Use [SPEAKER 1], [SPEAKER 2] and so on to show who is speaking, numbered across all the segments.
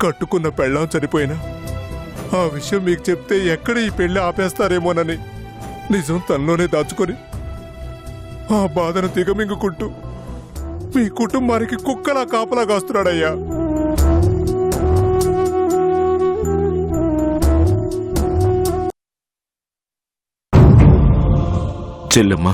[SPEAKER 1] కట్టుకున్న పెళ్ళాం చనిపోయినా ఆ విషయం మీకు చెప్తే ఎక్కడ ఈ పెళ్లి ఆపేస్తారేమోనని నిజం తనలోనే దాచుకొని ఆ బాధను దిగమింగుకుంటూ మీ కుటుంబానికి కుక్కలా కాపలా కాస్తున్నాడయ్యా.
[SPEAKER 2] చెల్లెమ్మ,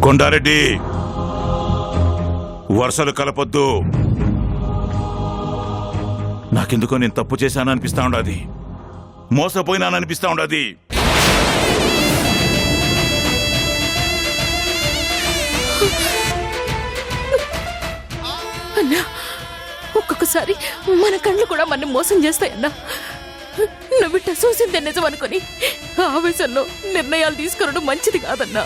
[SPEAKER 3] కొండారెడ్డి వరుసలు కలపొద్దు. నాకెందుకో నేను తప్పు చేశాననిపిస్తా ఉండది, మోసపోయినాననిపిస్తా ఉండది.
[SPEAKER 4] అన్నా, ఒక్కొక్కసారి మన కళ్ళు కూడా మన మోసం చేస్తాయన్నా. నువ్విట్ట చూసిందే నిజం అనుకుని ఆవేశంలో నిర్ణయాలు తీసుకునడం మంచిది కాదన్నా.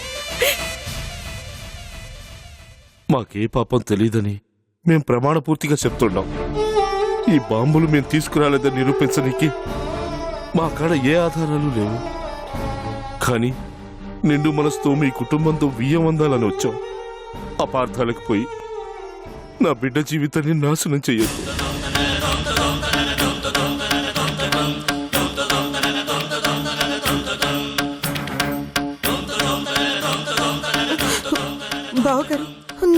[SPEAKER 2] మాకే పాపం తెలీదని మేం ప్రమాణపూర్తిగా చెప్తున్నాం. ఈ బాంబులు మేము తీసుకురాలేదని నిరూపించడానికి మా కాడ ఏ ఆధారాలు లేవు. కానీ నిండు మనసుతో మీ కుటుంబంతో బియ్యం అందాలని వచ్చాం. అపార్థాలకు పోయి నా బిడ్డ జీవితాన్ని నాశనం చెయ్యొద్దు.
[SPEAKER 5] బావగారు,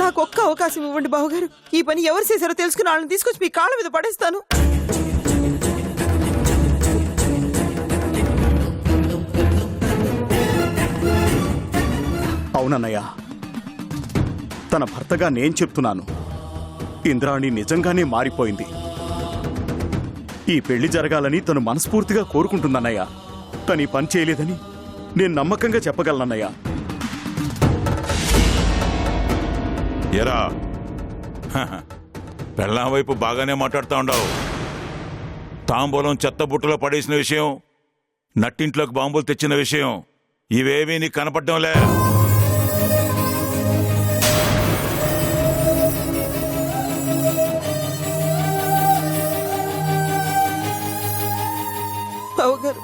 [SPEAKER 5] నాకు ఒక్క అవకాశం ఇవ్వండి బావగారు. ఈ పని ఎవరు చేశారో తెలుసుకుని వాళ్ళని తీసుకొచ్చి మీ కాళ్ళ మీద పడేస్తాను.
[SPEAKER 6] అవునన్నయ్య, తన భర్తగా నేను చెప్తున్నాను. ఇంద్రాణి నిజంగానే మారిపోయింది. ఈ పెళ్లి జరగాలని తను మనస్ఫూర్తిగా కోరుకుంటుందన్నయ్య. తను ఈ పని చేయలేదని నేను నమ్మకంగా చెప్పగలనన్నయ్య.
[SPEAKER 3] ఎరా, పెళ్ళాం వైపు బాగానే మాట్లాడుతూ ఉండవు. తాంబూలం చెత్త బుట్టలో పడేసిన విషయం, నట్టింట్లోకి బాంబులు తెచ్చిన విషయం ఇవేమీ నీకు కనపడ్డంలే.
[SPEAKER 5] బావగారు,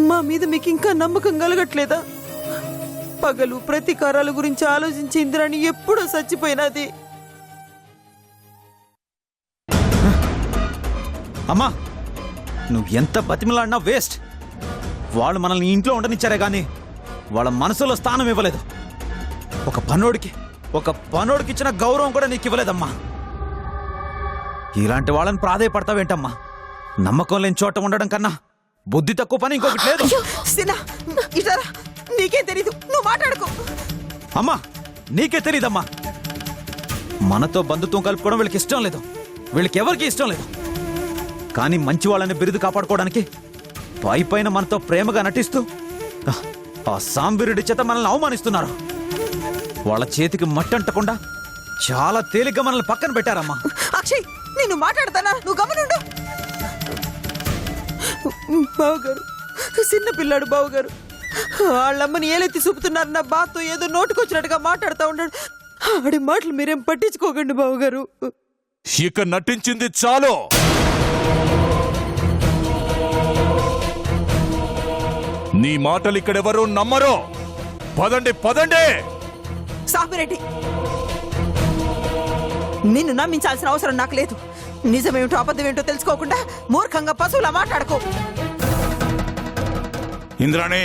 [SPEAKER 5] మా మీద మీకు ఇంకా నమ్మకం కలగట్లేదా? పగలు ప్రతీకారాల గురించి ఆలోచించి ఇంద్రాణి ఎప్పుడో చచ్చిపోయినది.
[SPEAKER 7] అమ్మా, నువ్వు ఎంత బతిమలాడినా వేస్ట్. వాళ్ళు మనల్ని ఇంట్లో ఉండనిచ్చారే గాని వాళ్ళ మనసులో స్థానం ఇవ్వలేదు. ఒక పనోడికి ఇచ్చిన గౌరవం కూడా నీకు ఇవ్వలేదమ్మా. ఇలాంటి వాళ్ళని ప్రాధేయపడతావేంటమ్మా? నమ్మకం లేని చోట ఉండడం కన్నా బుద్ధి తక్కువ పని ఇంకొకటి లేదు.
[SPEAKER 5] నీకే తెలీదు, నువ్వు మాట్లాడుకో.
[SPEAKER 7] అమ్మా, నీకే తెలీదమ్మా. మనతో బంధుత్వం కలుపుకోవడం వీళ్ళకి ఇష్టం లేదు. వీళ్ళకి ఎవరికి ఇష్టం లేదు. కానీ మంచి వాళ్ళని బిరుదు కాపాడుకోవడానికి పైపైన మనతో ప్రేమగా నటిస్తూ ఆ సాంబిరుడి చేత మనల్ని అవమానిస్తున్నారు. వాళ్ళ చేతికి మట్టంటకుండా చాలా తేలిగ్గా మనల్ని పక్కన పెట్టారమ్మా.
[SPEAKER 5] అక్షయ్, నేను మాట్లాడతానా? నువ్వు గమనుండు. బావగారు, చిన్న పిల్లాడు బావగారు. వాళ్ళమ్మని ఏలెత్తి చూపుతున్నారు. నా బాతో ఏదో నోటుకొచ్చినట్టుగా మాట్లాడుతూ ఉన్నాడు. ఆడి మాటలు మీరేం పట్టించుకోకండి బావగారు.
[SPEAKER 8] ఇక నటించింది చాలు. నీ మాటలు ఇక్కడెవరూ నమ్మరు. పదండి పదండి.
[SPEAKER 5] సాపిరెడ్డి, నిన్ను నమ్మించాల్సిన అవసరం నాకు లేదు. నిజమేమిటో అబద్ధమేమిటో తెలుసుకోకుండా మూర్ఖంగా పశువులా మాట్లాడుకో.
[SPEAKER 3] ఇంద్రాణి,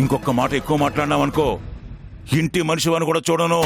[SPEAKER 3] ఇంకొక మాట ఎక్కువ మాట్లాడినావనుకో ఇంటి మనిషివని కూడా చూడను.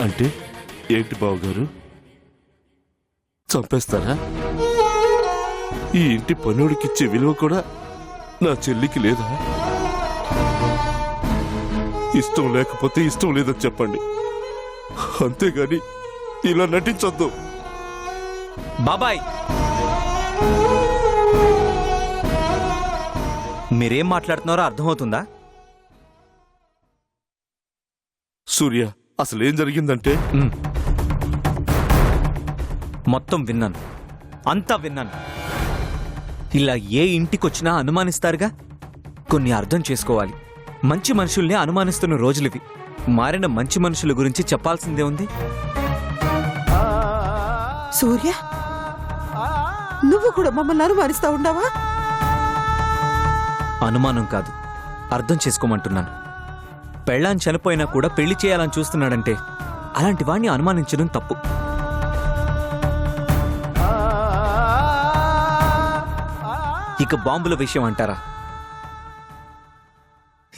[SPEAKER 2] అంటే ఏంటి బావగారు, చంపేస్తారా? ఈ ఇంటి పనుడికిచ్చే విలువ కూడా నా చెల్లికి లేదా? ఇష్టం లేకపోతే ఇష్టం లేదని చెప్పండి, అంతేగాని ఇలా నటించొద్దు.
[SPEAKER 7] బాబాయ్, మీరేం మాట్లాడుతున్నారో అర్థమవుతుందా?
[SPEAKER 2] సూర్య, అసలేం జరిగిందంటే
[SPEAKER 7] మొత్తం విన్నాను, అంతా విన్నాను. ఇలా ఏ ఇంటికొచ్చినా అనుమానిస్తారుగా. కొన్ని అర్థం చేసుకోవాలి. మంచి మనుషుల్ని అనుమానిస్తున్న రోజులివి. మారిన మంచి మనుషుల గురించి చెప్పాల్సిందే ఉంది.
[SPEAKER 5] సూర్య, నువ్వు కూడా మమ్మల్ని అనుమానిస్తా ఉండవా?
[SPEAKER 7] అనుమానం కాదు, అర్థం చేసుకోమంటున్నాను. పెళ్ళాన్ని చనిపోయినా కూడా పెళ్లి చేయాలని చూస్తున్నాడంటే అలాంటి వాణ్ణి అనుమానించడం తప్పు. ఇక బాంబుల విషయం అంటారా?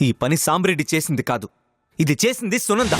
[SPEAKER 7] ఈ పని సాంబ్రెడ్డి చేసింది కాదు, ఇది చేసింది సునంద.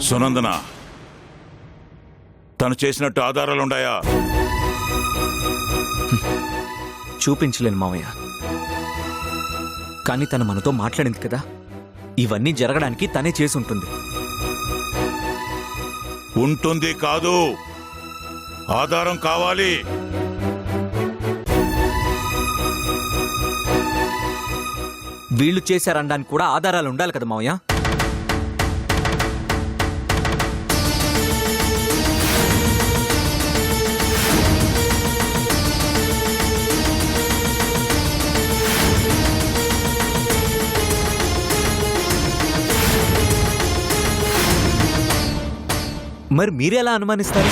[SPEAKER 3] సునందన, తను చేసినట్టు ఆధారాలుండాయా?
[SPEAKER 7] చూపించలేను మావయ్య, కానీ తను మనతో మాట్లాడింది కదా, ఇవన్నీ జరగడానికి తనే చేసి ఉంటుంది.
[SPEAKER 3] ఉంటుంది కాదు, ఆధారం కావాలి.
[SPEAKER 7] వీళ్ళు చేశారనడానికి కూడా ఆధారాలు ఉండాలి కదా మావయ్య. మరి మీరెలా అనుమానిస్తారు?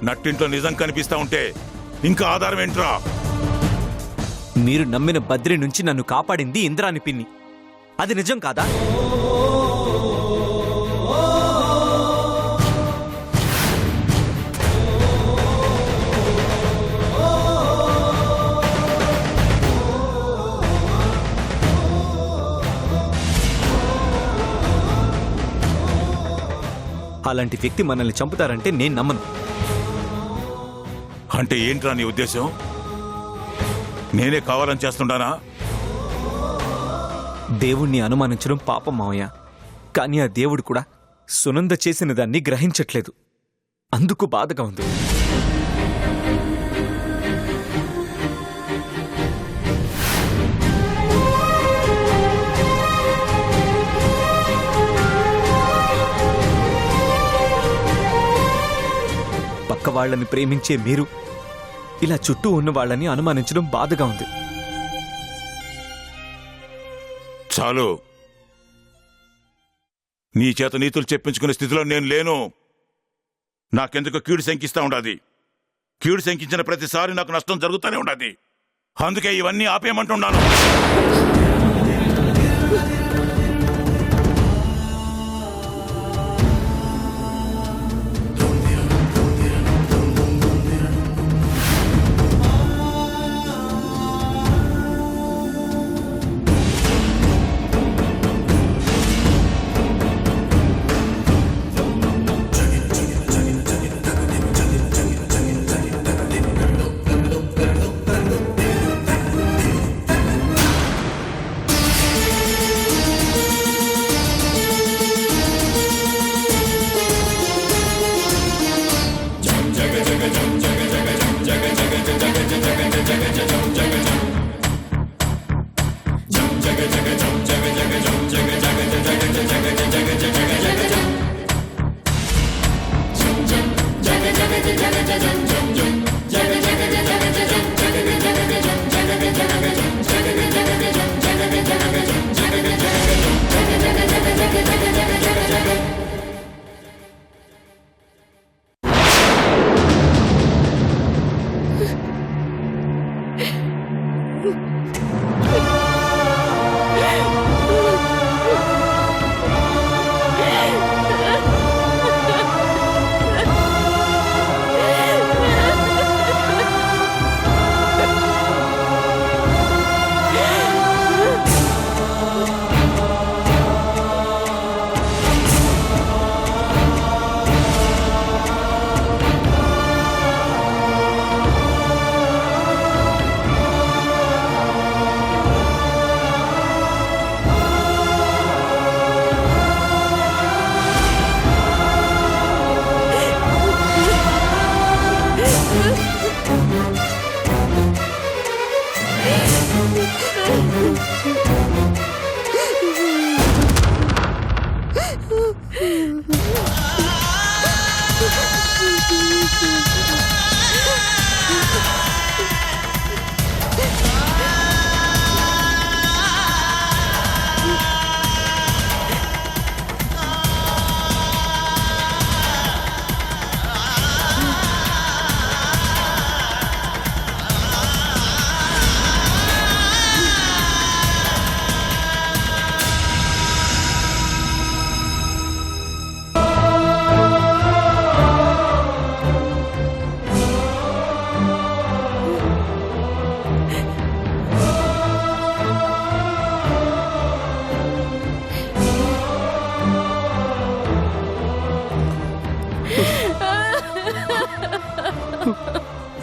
[SPEAKER 3] నట్టింట్లో నిజం కనిపిస్తా ఉంటే ఇంకా ఆధారం ఏంట్రా?
[SPEAKER 7] మీరు నమ్మిన బద్రి నుంచి నన్ను కాపాడింది ఇంద్రాని పిన్ని, అది నిజం కాదా? అలాంటి వ్యక్తి మనల్ని చంపుతారంటే నేను నమ్మను.
[SPEAKER 3] అంటే ఏంట్రా నీ ఉద్దేశం? నేనే కావాలని చేస్తుండానా?
[SPEAKER 7] దేవుణ్ణి అనుమానించడం పాపం మావయ్య, కానీ ఆ దేవుడు కూడా సునంద చేసిన దాన్ని గ్రహించట్లేదు. అందుకు బాధగా ఉంది. పక్క వాళ్ళని ప్రేమించే మీరు ఇలా చుట్టూ ఉన్న వాళ్ళని అనుమానించడం బాధగా ఉంది.
[SPEAKER 3] చాలు, నీ చేత నీతులు చెప్పించుకునే స్థితిలో నేను లేను. నాకెందుకు కీడు శంకిస్తా ఉండాది. కీడు శంకించిన ప్రతిసారి నాకు నష్టం జరుగుతూనే ఉండాది. అందుకే ఇవన్నీ ఆపేయమంటున్నాను.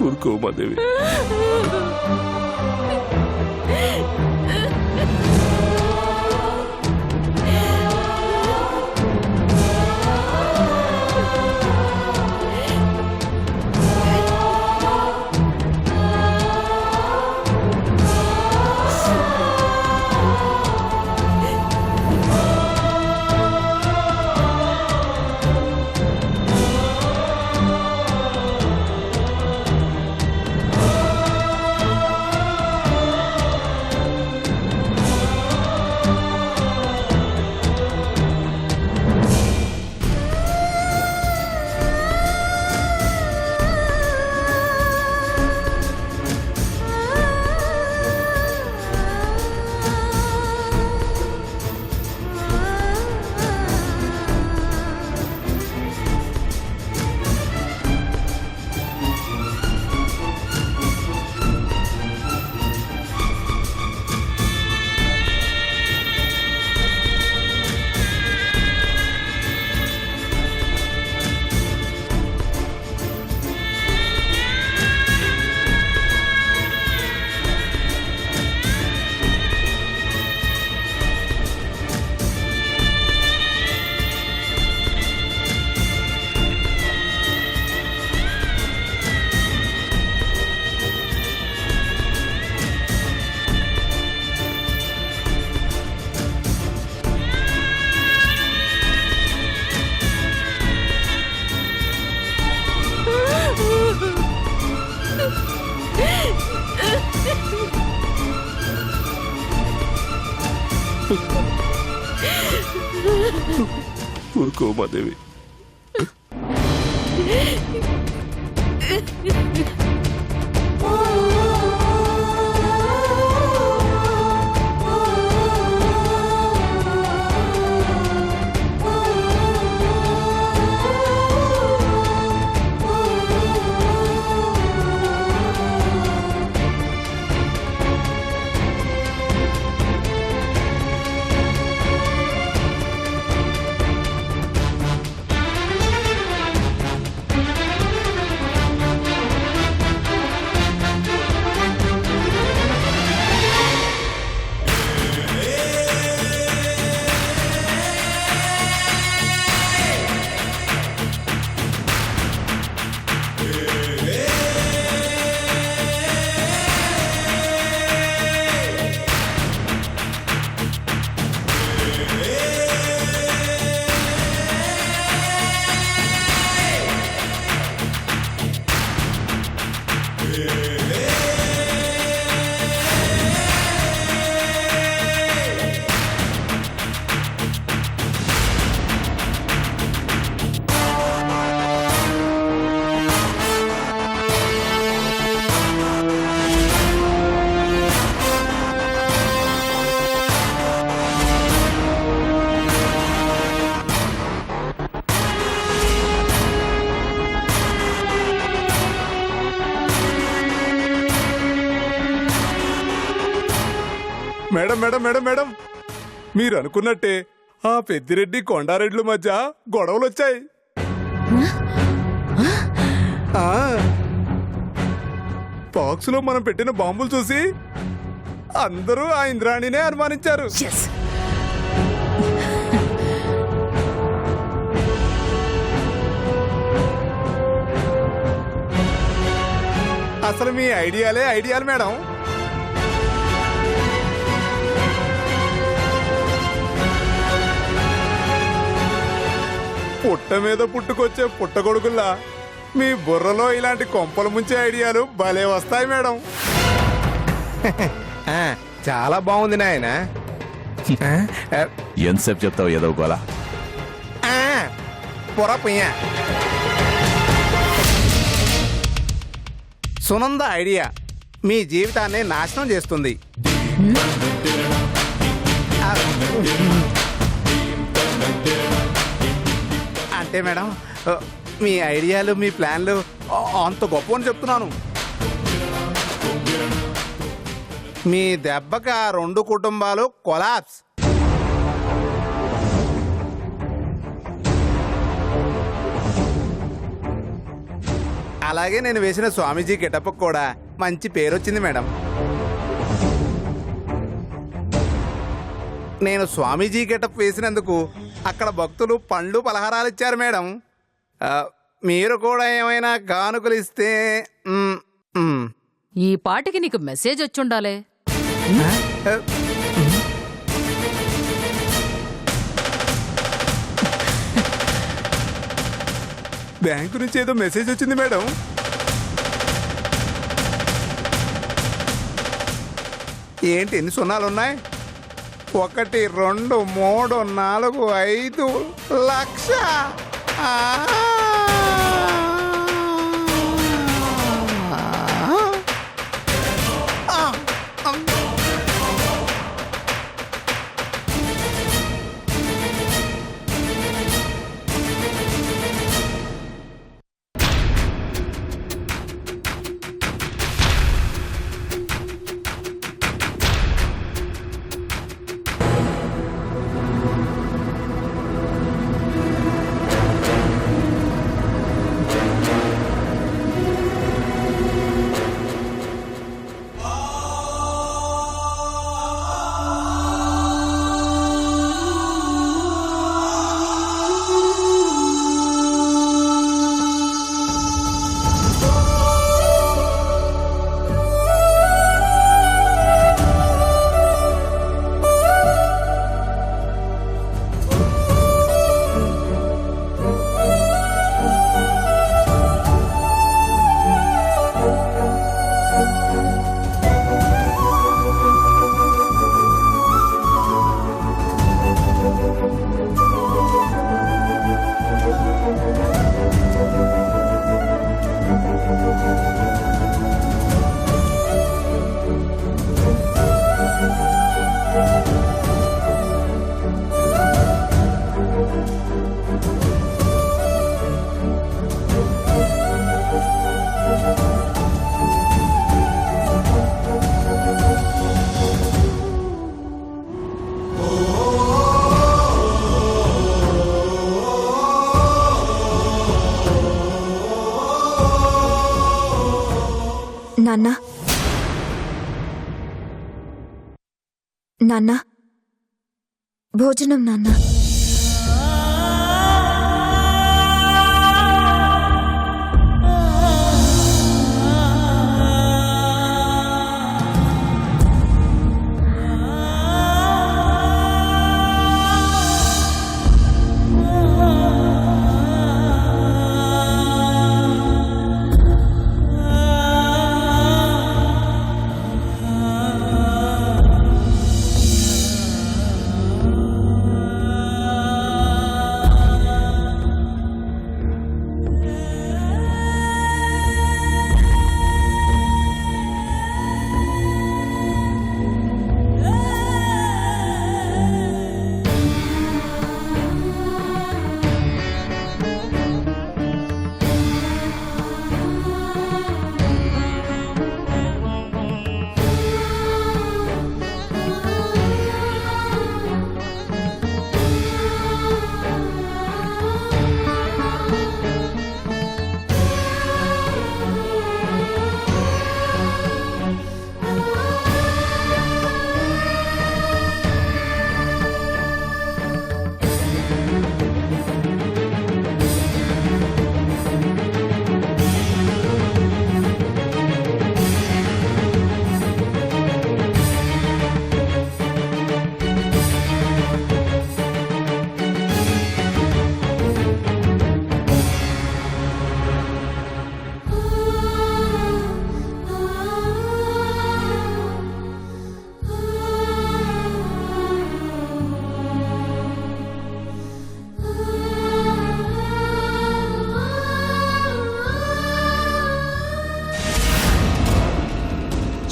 [SPEAKER 2] ఊరుకో ఉమాదేవి. ఊరుకో Umadevi.
[SPEAKER 1] Madam madam madam madam మీరు అనుకున్నట్టే ఆ పెద్దిరెడ్డి కొండారెడ్ల మధ్య గొడవలు వచ్చాయి. బాక్స్ లో మనం పెట్టిన బాంబులు చూసి అందరూ ఆ ఇంద్రాణినే అనుమానించారు. అసలు మీ ఐడియాలే ఐడియాలు మేడం. పుట్ట మీద పుట్టుకొచ్చే పుట్టగొడుగుల్లా మీ బుర్రలో ఇలాంటి కొంపలు ముంచే ఐడియాలు భలే వస్తాయి మేడం. చాలా బాగుంది నాయన.
[SPEAKER 8] ఎంతసేపు చెప్తావు ఏదో గోలా?
[SPEAKER 1] పొరపయ్య సునంద ఐడియా మీ జీవితాన్ని నాశనం చేస్తుంది. అంటే మేడం మీ ఐడియాలు మీ ప్లాన్లు అంత గొప్ప అని చెప్తున్నాను. మీ దెబ్బకి ఆ 2 కుటుంబాలు కొలాప్స్. అలాగే నేను వేసిన స్వామీజీ గెటప్ కూడా మంచి పేరు వచ్చింది మేడం. నేను స్వామీజీ గెటప్ వేసినందుకు అక్కడ భక్తులు పండ్లు పలహారాలు ఇచ్చారు మేడం. మీరు కూడా ఏమైనా కానుకలు ఇస్తే.
[SPEAKER 4] ఈ పాటికి నీకు మెసేజ్ వచ్చుండాలే.
[SPEAKER 1] బ్యాంకు నుంచి ఏదో మెసేజ్ వచ్చింది మేడం. ఏంటి ఎన్ని సున్నాలు ఉన్నాయి? 1 2 3 4 5 లక్ష.
[SPEAKER 9] నాన్న నాన్న భోజనం నాన్న.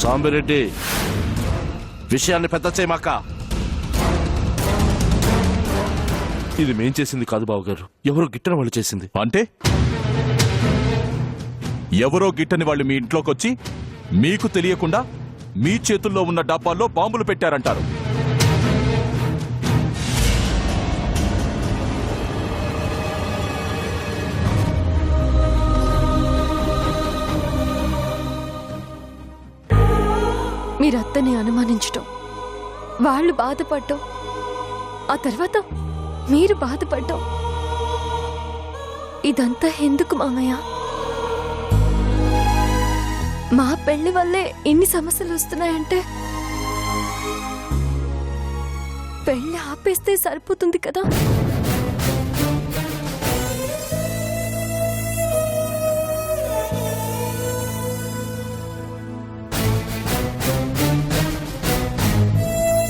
[SPEAKER 2] సాంబిరెడ్డి విషయాన్ని పెద్ద చేయమాక. ఇది మేం చేసింది కాదు బావగారు, ఎవరో గిట్టని వాళ్ళు చేసింది.
[SPEAKER 8] అంటే ఎవరో గిట్టని వాళ్ళు మీ ఇంట్లోకొచ్చి మీకు తెలియకుండా మీ చేతుల్లో ఉన్న డబ్బాల్లో బాంబులు పెట్టారంటారు.
[SPEAKER 4] మీరు అత్తని అనుమానించటం, వాళ్ళు బాధపడటం, ఆ తర్వాత మీరు బాధపడటం, ఇదంతా ఎందుకు మామయ్య? మా పెళ్లి వల్లే ఇన్ని సమస్యలు వస్తున్నాయంటే పెళ్లి ఆపేస్తే సరిపోతుంది కదా.